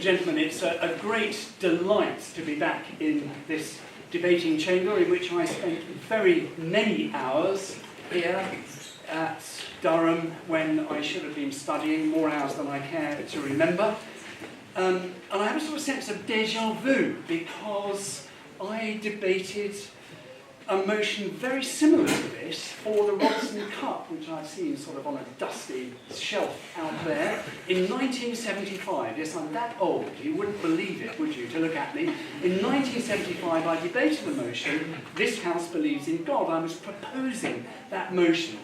gentlemen, it's a great delight to be back in this debating chamber in which I spent very many hours here at Durham when I should have been studying, more hours than I care to remember. And I have a sort of sense of déjà vu because I debated a motion very similar to this for the Robson Cup, which I've seen sort of on a dusty shelf out there, in 1975. Yes, I'm that old, you wouldn't believe it, would you, to look at me. In 1975, I debated the motion, "This House believes in God." I was proposing that motion.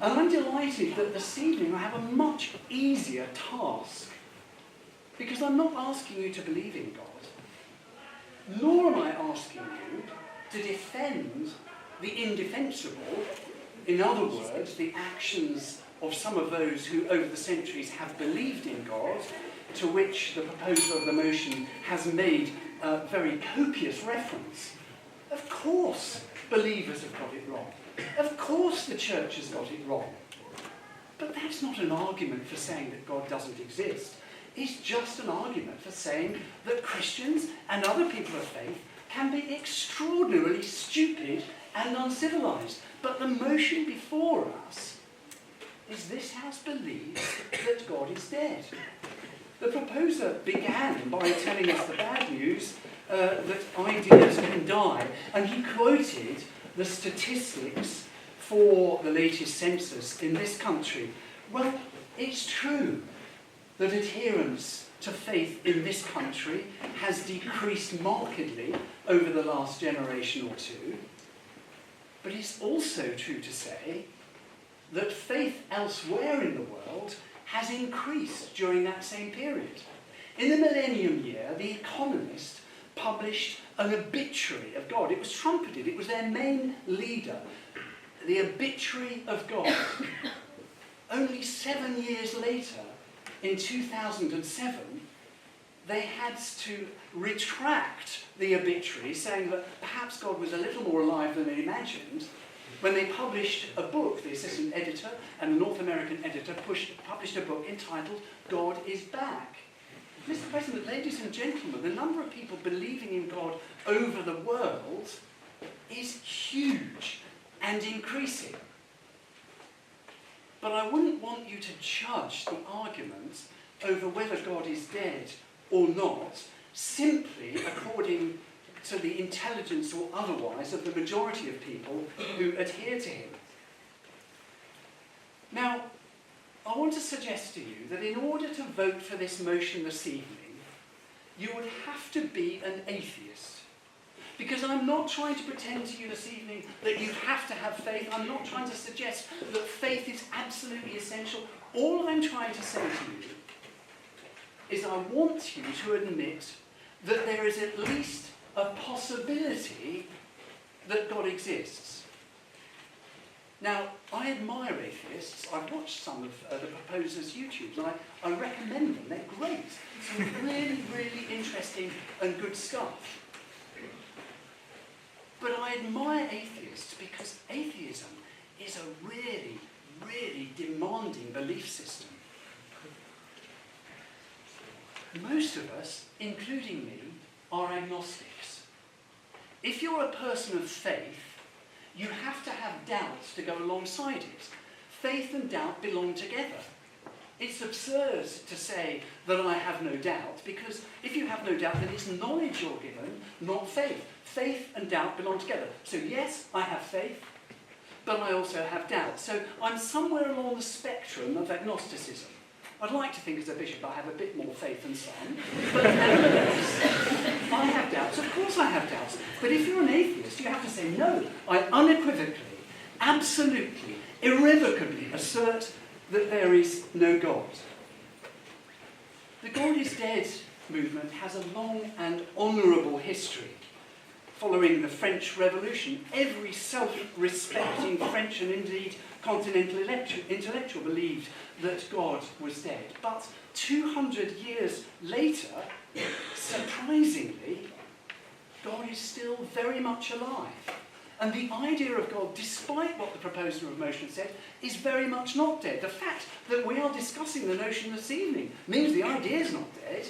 And I'm delighted that this evening I have a much easier task, because I'm not asking you to believe in God, nor am I asking you to defend the indefensible, in other words, the actions of some of those who over the centuries have believed in God, to which the proposer of the motion has made a very copious reference. Of course, believers have got it wrong. Of course, the church has got it wrong. But that's not an argument for saying that God doesn't exist. It's just an argument for saying that Christians and other people of faith can be extraordinarily stupid and uncivilized. But the motion before us is "This House believes that God is dead." The proposer began by telling us the bad news that ideas can die, and he quoted the statistics for the latest census in this country. Well, it's true that adherence to faith in this country has decreased markedly over the last generation or two. But it's also true to say that faith elsewhere in the world has increased during that same period. In the millennium year, The Economist published an obituary of God. It was trumpeted. It was their main leader. The obituary of God. Only 7 years later, in 2007, they had to retract the obituary, saying that perhaps God was a little more alive than they imagined, when they published a book. The assistant editor and the North American editor published a book entitled "God is Back." Mr. President, ladies and gentlemen, the number of people believing in God over the world is huge and increasing. But I wouldn't want you to judge the argument over whether God is dead or not simply according to the intelligence or otherwise of the majority of people who adhere to him. Now, I want to suggest to you that in order to vote for this motion this evening, you would have to be an atheist. Because I'm not trying to pretend to you this evening that you have to have faith. I'm not trying to suggest that faith is absolutely essential. All I'm trying to say to you is I want you to admit that there is at least a possibility that God exists. Now, I admire atheists. I've watched some of the proposers' YouTubes. I recommend them. They're great. Some really, really interesting and good stuff. But I admire atheists because atheism is a really, really demanding belief system. Most of us, including me, are agnostics. If you're a person of faith, you have to have doubts to go alongside it. Faith and doubt belong together. It's absurd to say that I have no doubt, because if you have no doubt, then it's knowledge you're given, not faith. Faith and doubt belong together. So yes, I have faith, but I also have doubt. So I'm somewhere along the spectrum of agnosticism. I'd like to think as a bishop I have a bit more faith than some, but nevertheless, I have doubts. Of course I have doubts. But if you're an atheist, you have to say, no, I unequivocally, absolutely, irrevocably assert that there is no God. The God is dead movement has a long and honourable history. Following the French Revolution, every self-respecting French and indeed continental intellectual believed that God was dead. But 200 years later, surprisingly, God is still very much alive. And the idea of God, despite what the proposer of motion said, is very much not dead. The fact that we are discussing the notion this evening means the idea is not dead.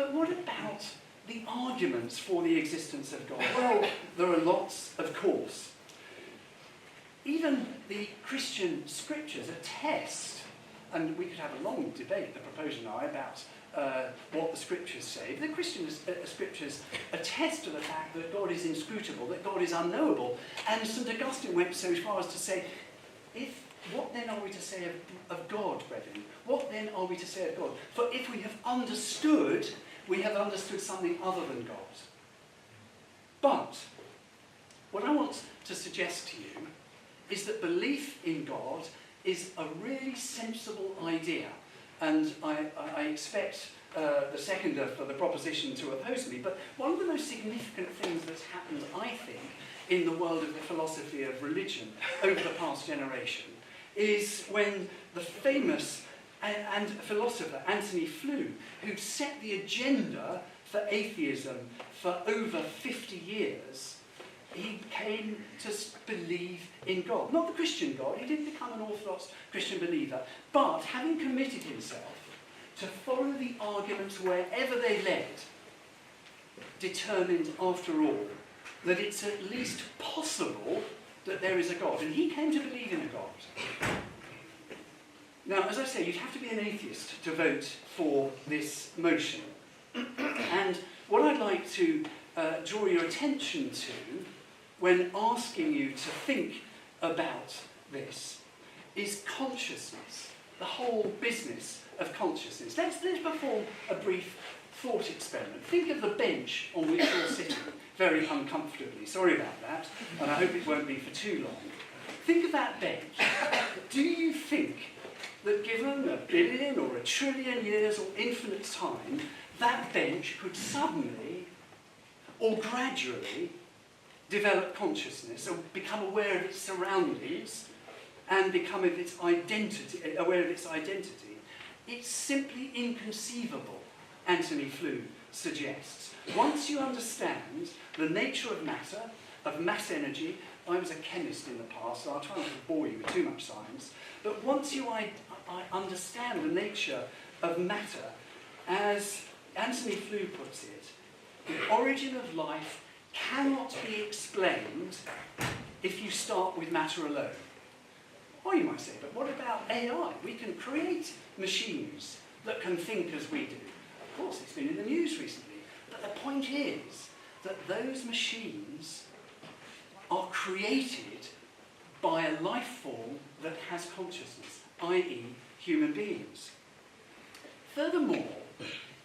But what about the arguments for the existence of God? Well, there are lots, of course. Even the Christian scriptures attest, and we could have a long debate, the proposer and I, about what the scriptures say. The Christian scriptures attest to the fact that God is inscrutable, that God is unknowable. And St. Augustine went so far as to say, what then are we to say of God, brethren? What then are we to say of God? For if we have understood something other than God. But what I want to suggest to you is that belief in God is a really sensible idea. And I expect the seconder for the proposition to oppose me. But one of the most significant things that's happened, I think, in the world of the philosophy of religion over the past generation is when the famous and philosopher Anthony Flew, who set the agenda for atheism for over 50 years, he came to believe in God. Not the Christian God, he didn't become an orthodox Christian believer, but having committed himself to follow the arguments wherever they led, determined after all that it's at least possible that there is a God. And he came to believe in a God. Now, as I say, you'd have to be an atheist to vote for this motion. And what I'd like to draw your attention to when asking you to think about this is consciousness, the whole business of consciousness. Let's perform a brief thought experiment. Think of the bench on which you're sitting very uncomfortably. Sorry about that, and I hope it won't be for too long. Think of that bench. Do you think that given 1 billion or 1 trillion years or infinite time, that bench could suddenly or gradually develop consciousness or become aware of its surroundings and become aware of its identity? It's simply inconceivable, Anthony Flew suggests. Once you understand the nature of matter, of mass energy, I was a chemist in the past, so I'll try not to bore you with too much science, but once you understand the nature of matter, as Anthony Flew puts it, the origin of life cannot be explained if you start with matter alone. Or you might say, but what about AI? We can create machines that can think as we do. Of course, it's been in the news recently. But the point is that those machines are created by a life form that has consciousness, i.e. human beings. Furthermore,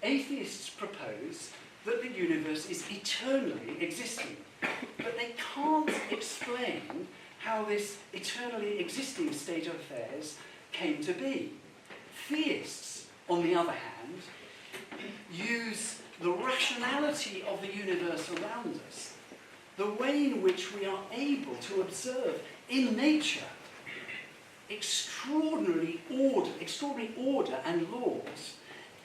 atheists propose that the universe is eternally existing, but they can't explain how this eternally existing state of affairs came to be. Theists, on the other hand, use the rationality of the universe around us, the way in which we are able to observe in nature extraordinary order and laws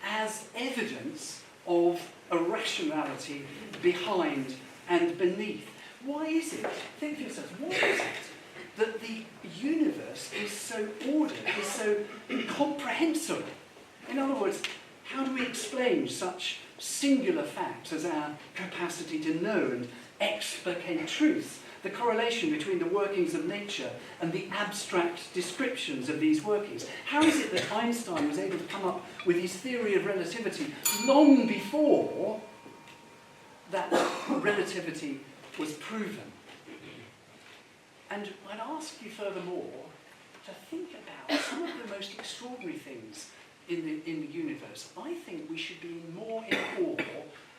as evidence of a rationality behind and beneath. Why is it, think for yourselves, why is it that the universe is so ordered, is so comprehensible? In other words, how do we explain such singular facts as our capacity to know and explicate truth, the correlation between the workings of nature and the abstract descriptions of these workings? How is it that Einstein was able to come up with his theory of relativity long before that relativity was proven? And I'd ask you furthermore to think about some of the most extraordinary things in the universe. I think we should be more in awe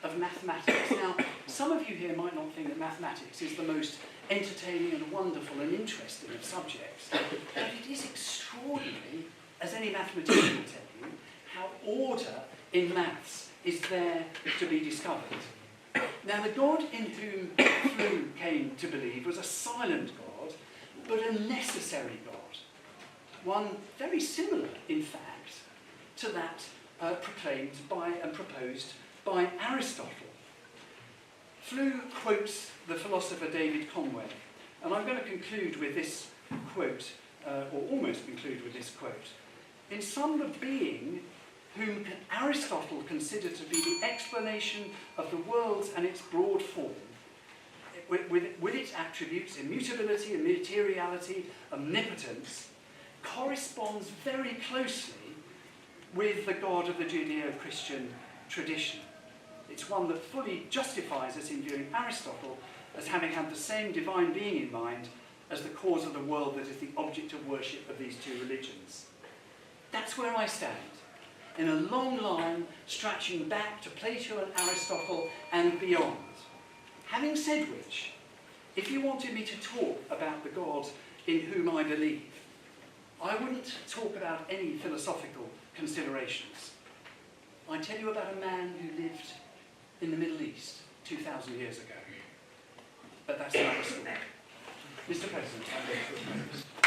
of mathematics. Now, some of you here might not think that mathematics is the most entertaining and wonderful and interesting of subjects, but it is extraordinary, as any mathematician will tell you, how order in maths is there to be discovered. Now, the God in whom Flew came to believe was a silent God, but a necessary God. One very similar, in fact, to that proclaimed by and proposed by Aristotle. Flew quotes the philosopher David Conway, and I'm going to conclude with this quote, or almost conclude with this quote. In sum, the being whom Aristotle considered to be the explanation of the world and its broad form, with its attributes, immutability, immateriality, omnipotence, corresponds very closely with the God of the Judeo-Christian tradition. It's one that fully justifies us in viewing Aristotle as having had the same divine being in mind as the cause of the world that is the object of worship of these two religions. That's where I stand, in a long line stretching back to Plato and Aristotle and beyond. Having said which, if you wanted me to talk about the God in whom I believe, I wouldn't talk about any philosophical considerations. I'd tell you about a man who lived in the Middle East 2,000 years ago. But that's another story. Mr. President, I